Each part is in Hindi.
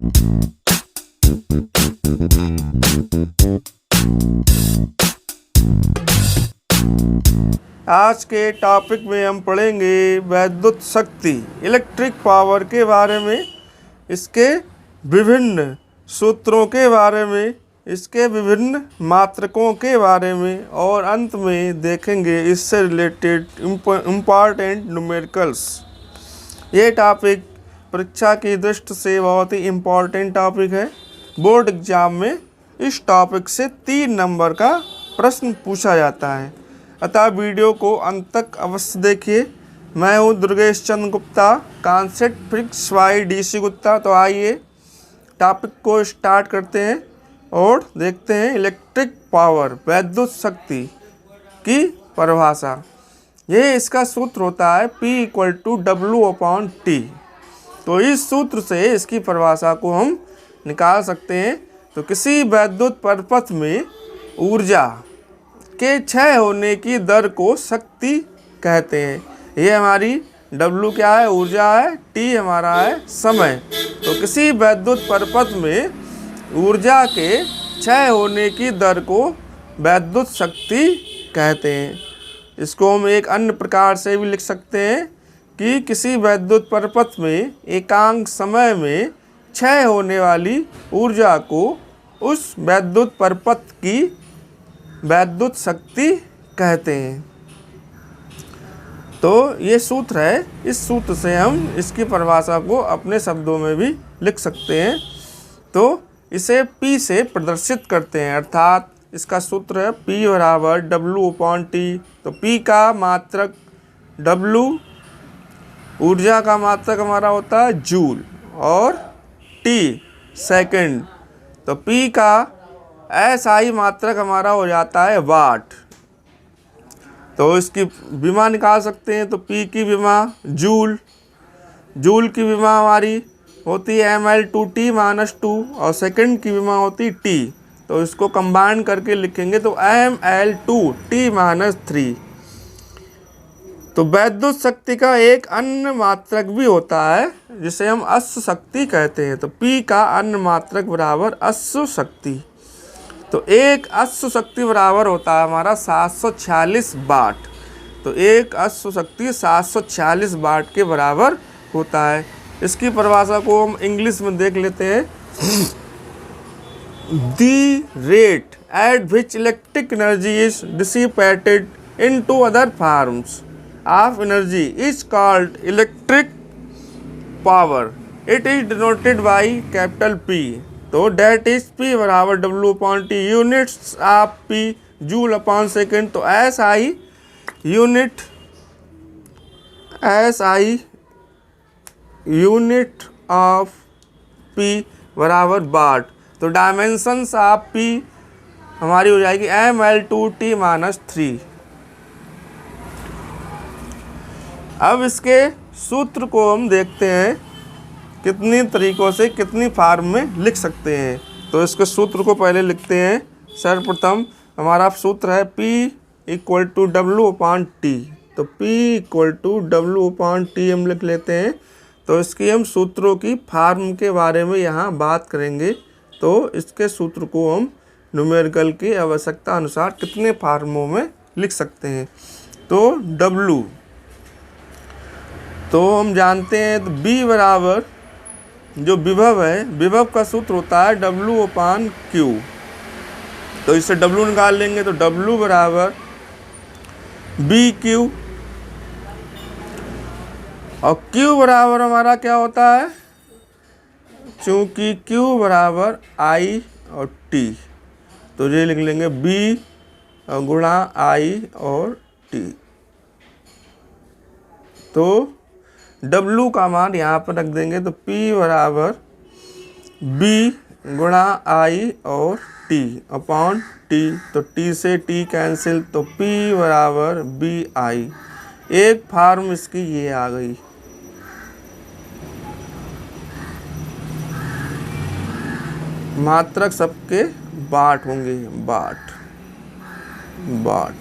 आज के टॉपिक में हम पढ़ेंगे वैद्युत शक्ति, इलेक्ट्रिक पावर के बारे में, इसके विभिन्न सूत्रों के बारे में, इसके विभिन्न मात्रकों के बारे में, और अंत में देखेंगे इससे रिलेटेड इम्पॉर्टेंट न्यूमेरिकल्स। ये टॉपिक परीक्षा की दृष्टि से बहुत ही इम्पॉर्टेंट टॉपिक है। बोर्ड एग्जाम में इस टॉपिक से 3 नंबर का प्रश्न पूछा जाता है, अतः वीडियो को अंत तक अवश्य देखिए। मैं हूँ Durgesh Chandra Gupta, concept physics by DC Gupta. तो आइए टॉपिक को स्टार्ट करते हैं और देखते हैं इलेक्ट्रिक पावर, वैद्युत शक्ति की परिभाषा। ये इसका सूत्र होता है P = W/T। तो इस सूत्र से इसकी परिभाषा को हम निकाल सकते हैं। तो किसी वैद्युत परिपथ में ऊर्जा के क्षय होने की दर को शक्ति कहते हैं। ये हमारी W क्या है, ऊर्जा है, T हमारा है समय। तो किसी वैद्युत परिपथ में ऊर्जा के क्षय होने की दर को वैद्युत शक्ति कहते हैं। इसको हम एक अन्य प्रकार से भी लिख सकते हैं कि किसी वैद्युत परिपथ में एकांक समय में क्षय होने वाली ऊर्जा को उस वैद्युत परिपथ की वैद्युत शक्ति कहते हैं। तो ये सूत्र है, इस सूत्र से हम इसकी परिभाषा को अपने शब्दों में भी लिख सकते हैं। तो इसे P से प्रदर्शित करते हैं, अर्थात इसका सूत्र है P = W/T। तो P का मात्रक W, ऊर्जा का मात्रक हमारा होता है जूल, और T सेकंड। तो P का SI मात्रक हमारा हो जाता है वाट। तो इसकी विमा निकाल सकते हैं। तो P की विमा जूल, जूल की विमा हमारी होती है mL/T - 2, और सेकंड की विमा होती है T। तो इसको कंबाइन करके लिखेंगे तो mL/T - 3। तो वैद्युत शक्ति का एक अन्य मात्रक भी होता है जिसे हम अश्व शक्ति कहते हैं। तो P का अन्य मात्रक बराबर अश्व शक्ति। तो एक अश्व शक्ति बराबर होता है हमारा 746 वाट। तो एक अश्व शक्ति 746 वाट के बराबर होता है। इसकी परिभाषा को हम इंग्लिश में देख लेते हैं। The rate at which electric energy is dissipated into other forms of energy is called electric power. It is denoted by capital P. तो that is P = W/T, units of P joule/second। तो SI यूनिट ऑफ P बराबर वाट। तो डायमेंशंस ऑफ P हमारी हो जाएगी mL/T - 3। अब इसके सूत्र को हम देखते हैं कितनी तरीकों से, कितनी फॉर्म में लिख सकते हैं। तो इसके सूत्र को पहले लिखते हैं। सर्वप्रथम हमारा सूत्र है P = W/T। तो P = W/T हम लिख लेते हैं। तो इसकी हम सूत्रों की फॉर्म के बारे में यहाँ बात करेंगे। तो इसके सूत्र को हम न्यूमेरिकल की आवश्यकता अनुसार कितने फॉर्मों में लिख सकते हैं। तो W तो हम जानते हैं। तो B बराबर जो विभव है, विभव का सूत्र होता है W/Q। तो इससे W निकाल लेंगे। तो W बराबर BQ, और Q बराबर हमारा क्या होता है, चूँकि Q बराबर I और T। तो ये लिख लेंगे B गुणा I और T। तो W का मान यहाँ पर रख देंगे। तो P बराबर B गुणा I और T/T। तो T से T कैंसिल। तो P बराबर BI। एक फॉर्म इसकी ये आ गई। मात्रक सबके वाट होंगे, वाट।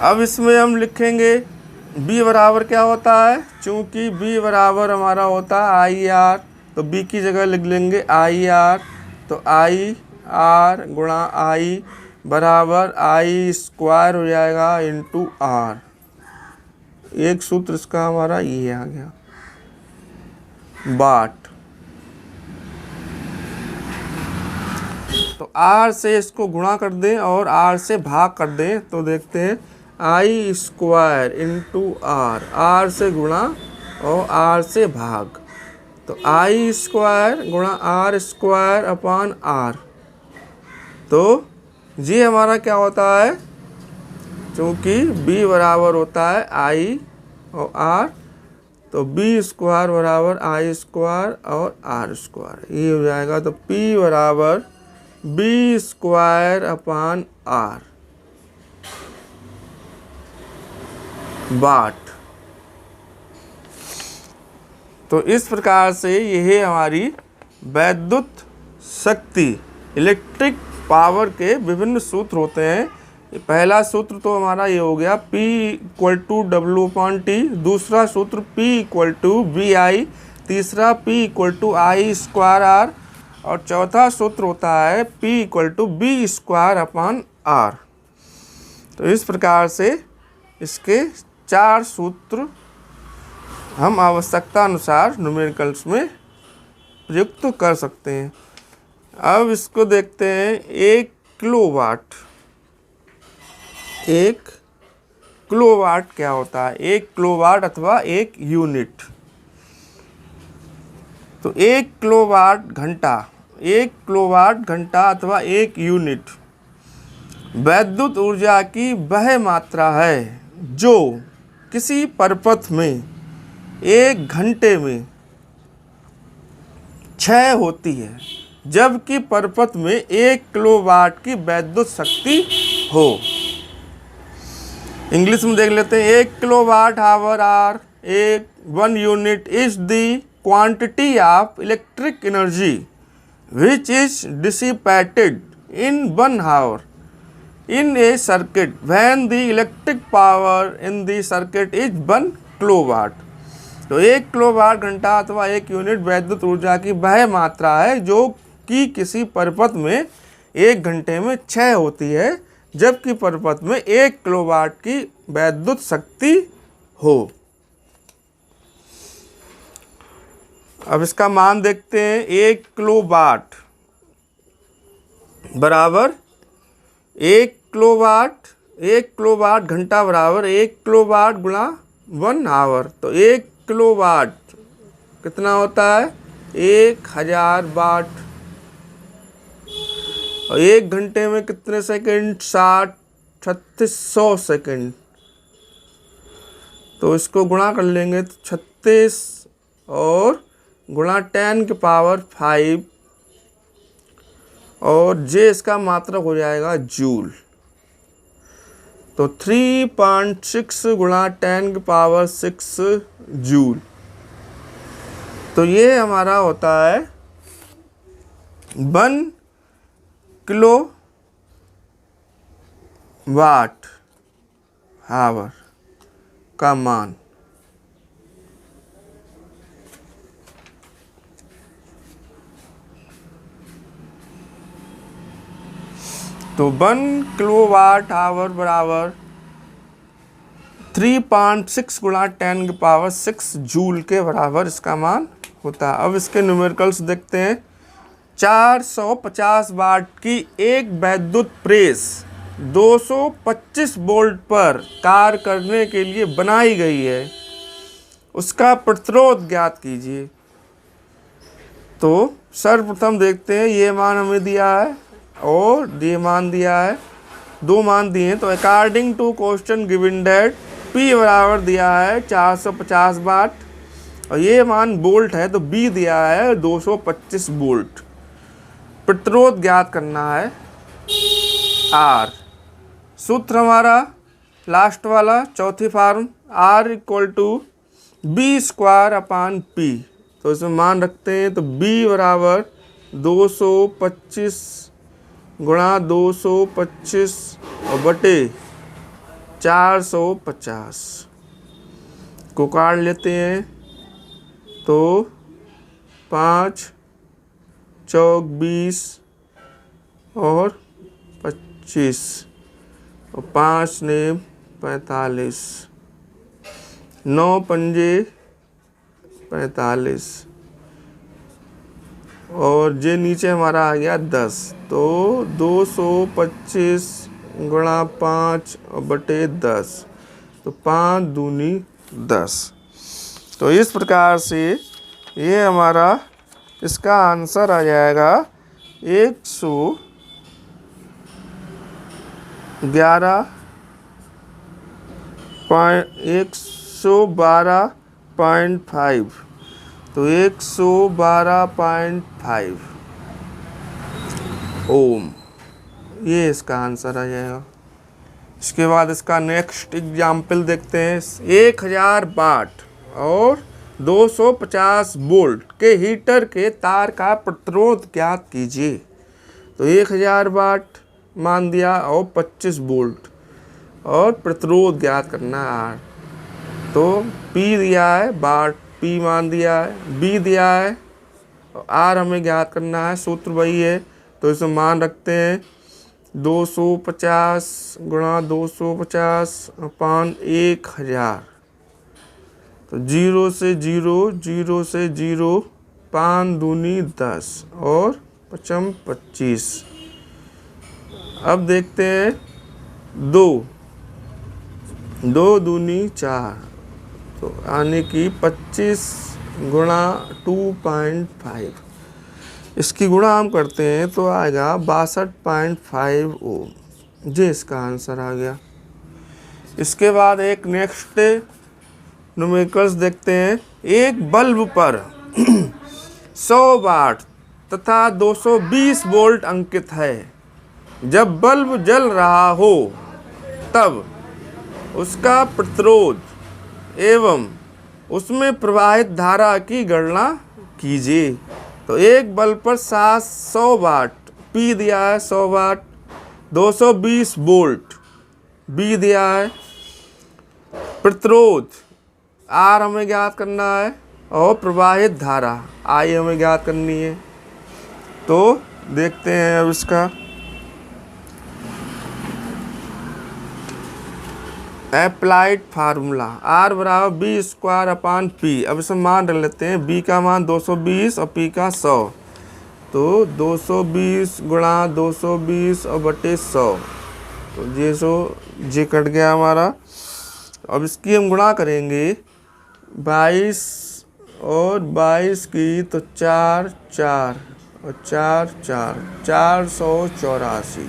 अब इसमें हम लिखेंगे बी बराबर क्या होता है, चूंकि बी बराबर हमारा होता है आई आर, तो बी की जगह लिख लेंगे आई आर। तो आई आर गुणा आई बराबर आई स्क्वायर हो जाएगा इंटू आर। एक सूत्र इसका हमारा ये आ गया वाट। तो आर से इसको गुणा कर दें और आर से भाग कर दें, तो देखते हैं आई स्क्वायर इंटू आर, आर से गुणा और आर से भाग, तो आई स्क्वायर गुणा आर स्क्वायर अपॉन आर। तो ये हमारा क्या होता है, क्योंकि b बराबर होता है आई और r, तो b स्क्वायर बराबर आई स्क्वायर और r स्क्वायर, ये हो जाएगा। तो p बराबर b स्क्वायर अपॉन r वाट। तो इस प्रकार से यह हमारी वैद्युत शक्ति इलेक्ट्रिक पावर के विभिन्न सूत्र होते हैं। पहला सूत्र तो हमारा ये हो गया P = W/T, दूसरा सूत्र P = VI, तीसरा P = I²R और चौथा सूत्र होता है P = V²/R। तो इस प्रकार से इसके 4 सूत्र हम आवश्यकता अनुसार न्यूमेरिकल्स में प्रयुक्त कर सकते हैं। अब इसको देखते हैं, 1 किलोवाट। 1 किलोवाट क्या होता है, 1 किलोवाट अथवा 1 यूनिट। तो 1 किलोवाट घंटा, 1 किलोवाट घंटा अथवा 1 यूनिट वैद्युत ऊर्जा की वह मात्रा है जो किसी परिपथ में 1 घंटे में क्षय होती है, जबकि परिपथ में 1 किलोवाट की वैद्युत शक्ति हो। इंग्लिश में देख लेते हैं, 1 kilowatt hour or 1 unit is the quantity of electric energy which is dissipated in 1 hour in a circuit when the electric power in the circuit is 1 kilowatt. तो 1 किलोवाट घंटा अथवा 1 यूनिट वैद्युत ऊर्जा की वह मात्रा है जो कि किसी परिपथ में 1 घंटे में क्षय होती है, जबकि परिपथ में 1 किलोवाट की वैद्युत शक्ति हो। अब इसका मान देखते हैं, 1 किलोवाट बराबर 1 किलोवाट घंटा बराबर 1 किलोवाट गुणा 1 आवर। तो 1 किलोवाट कितना होता है, 1000 वाट। और 1 घंटे में कितने सेकंड, 3600 सेकंड। तो इसको गुणा कर लेंगे तो 36 और गुणा 10⁵ और जे इसका मात्रक हो जाएगा जूल। तो 3.6 गुणा 10⁶ जूल। तो ये हमारा होता है 1 किलोवाट आवर का मान। तो 1 किलोवाट आवर बराबर 3.6 गुणा 10⁶ जूल के बराबर इसका मान होता है। अब इसके न्यूमेरिकल्स देखते हैं। 450 वाट की एक वैद्युत प्रेस 225 वोल्ट पर कार्य करने के लिए बनाई गई है, उसका प्रतिरोध ज्ञात कीजिए। तो सर्वप्रथम देखते हैं, ये मान हमें दिया है और ये मान दिया है, 2 मान दिए हैं। तो according to question given that P बराबर दिया है 450 वाट और ये मान वोल्ट है, तो B दिया है 225 वोल्ट। प्रतिरोध ज्ञात करना है R। सूत्र हमारा लास्ट वाला चौथी फॉर्म R = B²/P। तो इसमें मान रखते हैं, तो B बराबर 225 गुणा 225 और बटे 450। इसको काट लेते हैं तो 5 चौक 20 और 25 और 5 ने 45, 9 पंजे 45 और जे नीचे हमारा आ गया 10। तो 225 गुणा 5 और बटे 10, तो 5 दूनी 10। तो इस प्रकार से ये हमारा इसका आंसर आ जाएगा 112.5। तो 112.5 ओम, ये इसका आंसर आ जाएगा। इसके बाद इसका नेक्स्ट एग्जाम्पल देखते हैं। 1000 वाट और 250 वोल्ट के हीटर के तार का प्रतिरोध ज्ञात कीजिए। तो 1000 वाट मान दिया और 25 वोल्ट और प्रतिरोध ज्ञात करना है। तो P दिया है, वाट P मान दिया है, B दिया है और R हमें ज्ञात करना है। सूत्र वही है, तो इसे मान रखते हैं 250 गुणा 250 अपान 1000। तो 0 से 0, 0 से 0, 5 दूनी 10 और 5 25। अब देखते हैं 2 दूनी 4, तो आने की 25 गुणा 2.5। इसकी गुणा हम करते हैं तो आएगा 62.5 ओम। ये इसका आंसर आ गया। इसके बाद एक नेक्स्ट न्यूमेरिकल्स देखते हैं। एक बल्ब पर 100 वाट तथा 220 वोल्ट अंकित है। जब बल्ब जल रहा हो तब उसका प्रतिरोध एवं उसमें प्रवाहित धारा की गणना कीजिए। तो एक बल्ब पर 700 वाट, P दिया है 100 वाट, 220 वोल्ट B दिया है, प्रतिरोध R हमें ज्ञात करना है और प्रवाहित धारा I हमें ज्ञात करनी है। तो देखते हैं अब इसका अप्लाइड फार्मूला। R बराबर B स्क्वायर अपान P। अब इसे मान रख लेते हैं, B का मान 220 और P का 100। तो 220 गुणा 220 और बटे 100, तो ये कट गया हमारा। अब इसकी हम गुणा करेंगे 22 और 22 की, तो 4 4 और 4 4, 484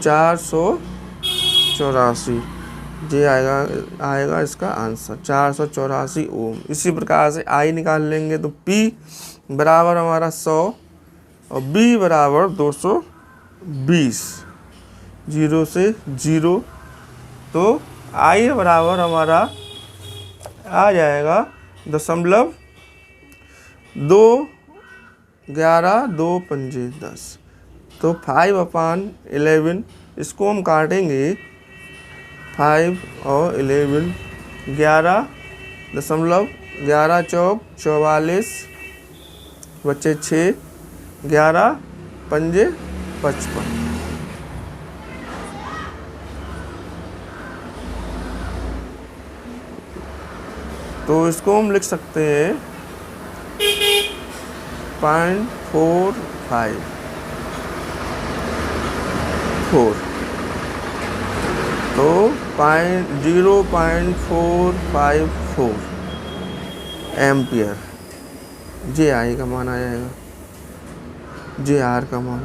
484। ये आएगा इसका आंसर 484 ओम। इसी प्रकार से I निकाल लेंगे तो P बराबर हमारा 100 और B बराबर 220, 0 से 0। तो I बराबर हमारा आ जाएगा 0.2 11 2 पंजे 10। तो 5/11, इसको हम काटेंगे 5 और 11, 11 चौक 44 बचे 6, 11 पंजे 55। तो इसको हम लिख सकते हैं 0.45 तो 0.454 एम्पियर। जे आई का मान आ जाएगा, जे आर का मान।